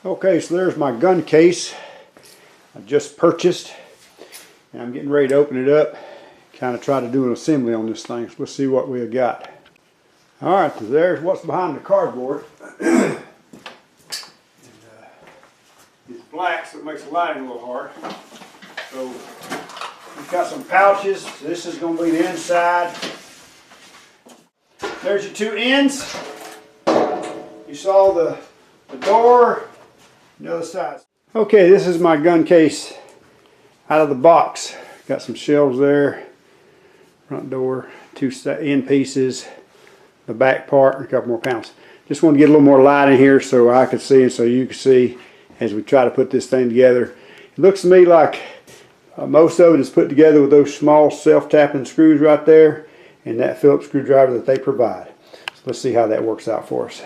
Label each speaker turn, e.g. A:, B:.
A: Okay, so there's my gun case I just purchased, and I'm getting ready to open it up, kind of try to do an assembly on this thing. So let's see what we got. Alright, so there's what's behind the cardboard. It's black, so it makes the lighting a little hard. So we've got some pouches. So this is going to be the inside. There's your two ends. You saw the door, the other side. Okay, this is my gun case out of the box. Got some shelves there, front door, two end pieces, the back part, and a couple more panels. Just want to get a little more light in here so I can see and so you can see as we try to put this thing together. It looks to me like most of it is put together with those small self-tapping screws right there and that Phillips screwdriver that they provide. So let's see how that works out for us.